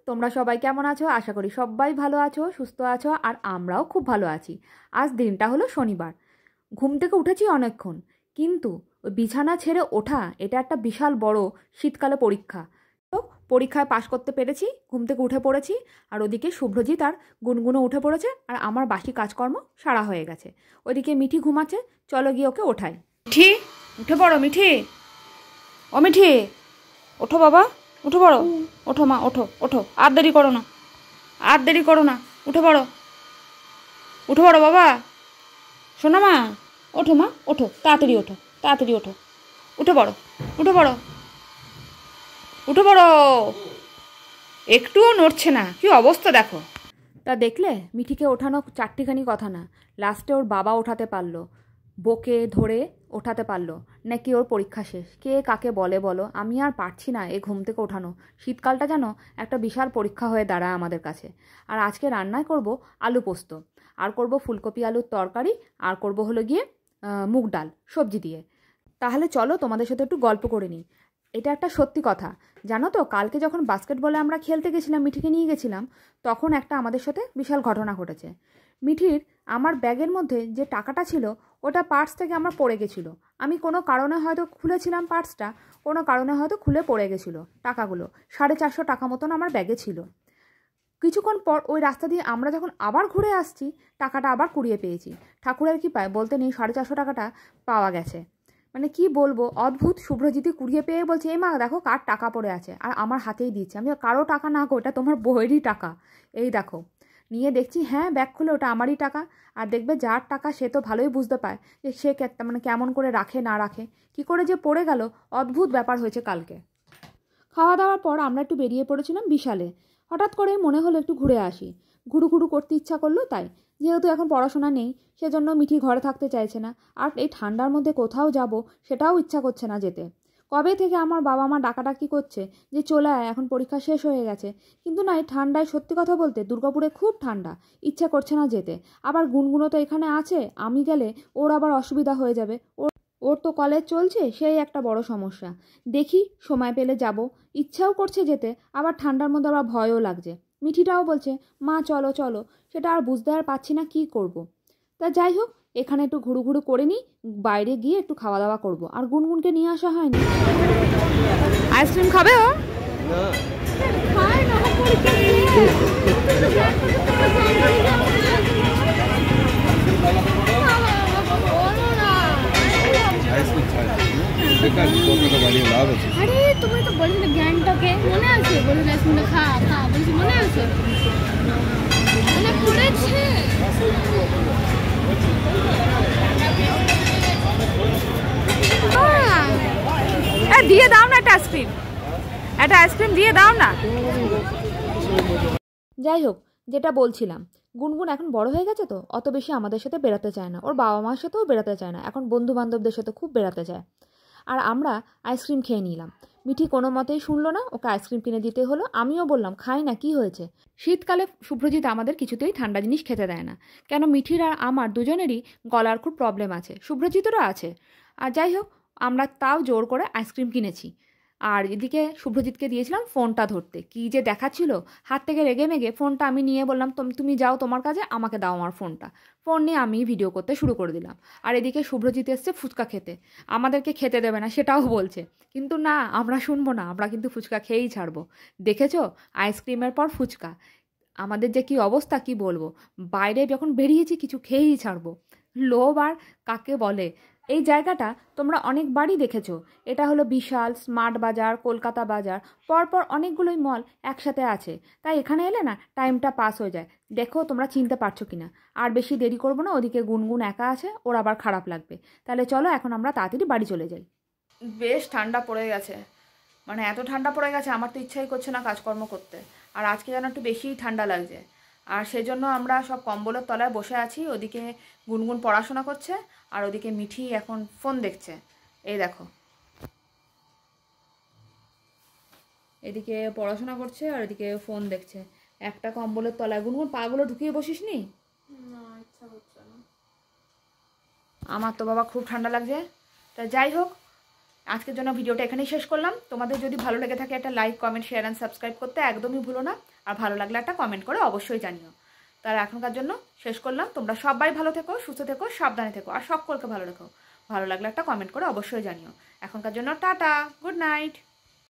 তোমরা সবাই কেমন আছো? আশা করি সবাই ভালো আছো, সুস্থ আছো, আর আমরাও খুব ভালো আছি। আজ দিনটা হলো শনিবার। ঘুম থেকে উঠেছি অনেকক্ষণ, কিন্তু ওই বিছানা ছেড়ে ওঠা এটা একটা বিশাল বড় শীতকালে পরীক্ষা। তো পরীক্ষায় পাশ করতে পেরেছি, ঘুম থেকে উঠে পড়েছি, আর ওদিকে শুভ্রজিৎ আর গুনগুনও উঠে পড়েছে, আর আমার বাসি কাজকর্ম সারা হয়ে গেছে। ওইদিকে মিঠি ঘুমাচ্ছে, চলো গিয়ে ওকে ওঠাই। মিঠি, উঠে পড়ো মিঠি। ও মিঠি, ওঠো বাবা, উঠে পড়ো। ওঠো মা, ওঠো ওঠো, আর দেরি করো না, আর দেরি করো না, উঠে পড়ো, উঠে পড়ো বাবা। শোনো মা, ওঠো মা, ওঠো, তাড়াতাড়ি ওঠো, তাড়াতাড়ি ওঠো, উঠে পড়ো, উঠে পড়ো, উঠে পড়ো। একটুও নড়ছে না, কি অবস্থা দেখো। তা দেখলে মিঠিকে ওঠানো চারটিখানি কথা না, লাস্টে ওর বাবা ওঠাতে পারলো, বকে ধরে ওঠাতে পারলো নাকি ওর পরীক্ষা শেষ। কে কাকে বলে বলো, আমি আর পারছি না এই ঘুম থেকে ওঠানো। শীতকালটা যেন একটা বিশাল পরীক্ষা হয়ে দাঁড়ায় আমাদের কাছে। আর আজকে রান্নায় করব আলু পোস্ত, আর করব ফুলকপি আলুর তরকারি, আর করব হলো গিয়ে মুগ ডাল সবজি দিয়ে। তাহলে চলো তোমাদের সাথে একটু গল্প করে নিই। এটা একটা সত্যি কথা, জানো তো, কালকে যখন বাস্কেটবলে আমরা খেলতে গেছিলাম, মিঠিকে নিয়ে গেছিলাম, তখন একটা আমাদের সাথে বিশাল ঘটনা ঘটেছে। মিঠির আমার ব্যাগের মধ্যে যে টাকাটা ছিল, ওটা পার্স থেকে আমার পড়ে গেছিলো। আমি কোনো কারণে হয়তো খুলেছিলাম পার্সটা, কোনো কারণে হয়তো খুলে পড়ে গেছিলো টাকাগুলো। 450 টাকা মতন আমার ব্যাগে ছিল। কিছুক্ষণ পর ওই রাস্তা দিয়ে আমরা যখন আবার ঘুরে আসছি, টাকাটা আবার কুড়িয়ে পেয়েছি। ঠাকুরের কৃপায় বলতে নেই 450 টাকাটা পাওয়া গেছে। মানে কি বলবো, অদ্ভুত। শুভ্রজিৎ কুড়িয়ে পেয়ে বলছে, এই মা দেখো কার টাকা পড়ে আছে, আর আমার হাতেই দিচ্ছে। আমি কারো টাকা না গো, এটা তোমার বইয়েরই টাকা, এই দেখো। নিয়ে দেখছি, হ্যাঁ ব্যাগ খুলে ওটা আমারই টাকা। আর দেখবে যার টাকা সে তো ভালোই বুঝতে পায় যে সে মানে কেমন করে রাখে না রাখে, কি করে যে পড়ে গেল, অদ্ভুত ব্যাপার হয়েছে কালকে। খাওয়া দাওয়ার পর আমরা একটু বেরিয়ে পড়েছিলাম বিশালে। হঠাৎ করে মনে হলো একটু ঘুরে আসি, ঘুরু ঘুরু করতে ইচ্ছা করলো তাই। যেহেতু এখন পড়াশোনা নেই, সেজন্য মিঠি ঘরে থাকতে চাইছে না, আর এই ঠান্ডার মধ্যে কোথাও যাব সেটাও ইচ্ছা করছে না যেতে। কবে থেকে আমার বাবা মা ডাকাডাকি করছে যে চলে আয়, এখন পরীক্ষা শেষ হয়ে গেছে। কিন্তু না, এই ঠান্ডায় সত্যি কথা বলতে দুর্গাপুরে খুব ঠান্ডা, ইচ্ছা করছে না যেতে। আবার গুনগুনো তো এখানে আছে, আমি গেলে ওর আবার অসুবিধা হয়ে যাবে। ওর তো কলেজ চলছে, সেই একটা বড় সমস্যা। দেখি সময় পেলে যাব, ইচ্ছাও করছে যেতে, আবার ঠান্ডার মধ্যে আবার ভয়ও লাগছে। মিঠিটাও বলছে মা চলো চলো, সেটা আর বুঝতে আর পারছি না কি করব। তা যাই হোক, এখানে একটু ঘুরু ঘুরু করে নিই, বাইরে গিয়ে একটু খাওয়া দাওয়া করব। আর গুনগুনকে নিয়ে আসা হয়নি। আইসক্রিম খাবে ও? আরে তুমি তো বলেছিলে জ্ঞানটাকে মনে আছে, বলে আইসক্রিমটা খা খা বলছি, মনে আছে? মনে পড়েছে। দিয়ে দাও না একটা আইসক্রিম, একটা আইসক্রিম দিয়ে দাও না। যাই হোক, যেটা বলছিলাম, গুনগুন এখন বড় হয়ে গেছে তো অত বেশি আমাদের সাথে বেড়াতে চায় না, ওর বাবা মার সাথেও বেড়াতে চায় না, এখন বন্ধু বান্ধবদের সাথে খুব বেড়াতে চায়। আর আমরা আইসক্রিম খেয়ে নিলাম। মিঠি কোনো মতেই শুনলো না, ওকে আইসক্রিম কিনে দিতে হলো। আমিও বললাম খাই না, কি হয়েছে। শীতকালে শুভ্রজিৎ আমাদের কিছুতেই ঠান্ডা জিনিস খেতে দেয় না, কেন মিঠির আর আমার দুজনেরই গলার খুব প্রবলেম আছে, শুভ্রজিতেরও আছে। আর যাই হোক, আমরা তাও জোর করে আইসক্রিম কিনেছি। আর এদিকে শুভ্রজিৎকে দিয়েছিলাম ফোনটা ধরতে, কি যে দেখাচ্ছিল, হাত থেকে রেগে মেগে ফোনটা আমি নিয়ে বললাম তুমি যাও তোমার কাজে, আমাকে দাও আমার ফোনটা। ফোন নিয়ে আমি ভিডিও করতে শুরু করে দিলাম। আর এদিকে শুভ্রজিৎ এসছে ফুচকা খেতে, আমাদেরকে খেতে দেবে না সেটাও বলছে, কিন্তু না, আমরা শুনবো না, আমরা কিন্তু ফুচকা খেয়েই ছাড়বো। দেখেছো, আইসক্রিমের পর ফুচকা, আমাদের যে কি অবস্থা কি বলবো। বাইরে যখন বেরিয়েছি কিছু খেয়েই ছাড়বো। লোভ আর কাকে বলে। এই জায়গাটা তোমরা অনেকবারই দেখেছো, এটা হলো বিশাল স্মার্ট বাজার, কলকাতা বাজার, পরপর অনেকগুলোই মল একসাথে আছে। তাই এখানে এলে না টাইমটা পাস হয়ে যায়। দেখো তোমরা চিনতে পারছো কিনা। আর বেশি দেরি করবো না, ওদিকে গুনগুন একা আছে, ওর আবার খারাপ লাগবে। তাহলে চলো এখন আমরা তাড়াতাড়ি বাড়ি চলে যাই। বেশ ঠান্ডা পড়ে গেছে, মানে এত ঠান্ডা পড়ে গেছে আমার তো ইচ্ছাই করছে না কাজকর্ম করতে। আর আজকে যেন একটু বেশিই ঠান্ডা লাগছে। আর সেজন্য আমরা সব কম্বলের তলায় বসে আছি। ওদিকে গুনগুন পড়াশোনা করছে, আর ওদিকে মিঠি এখন ফোন দেখছে। এই দেখো, এদিকে পড়াশোনা করছে আর এদিকে ফোন দেখছে। একটা কম্বলের তলায়। গুনগুন পাগুলো ঢুকিয়ে বসিস নি? না, ইচ্ছা করছে না। আমার তো বাবা খুব ঠান্ডা লাগছে। তা যাই হোক, আজকের জন্য ভিডিওটা এখানেই শেষ করলাম। তোমাদের যদি ভালো লেগে থাকে একটা like, comment, share and subscribe করতে একদমই ভুলো না। আর ভালো লাগলে একটা কমেন্ট করে অবশ্যই জানিও। তার এখনকার জন্য শেষ করলাম। তোমরা সবাই ভালো থেকো, সুস্থ থেকো, সাবধানে থেকো, আর সকলকে ভালো রেখো। ভালো লাগলে একটা কমেন্ট করে অবশ্যই জানিও। এখনকার জন্য টাটা, গুড নাইট।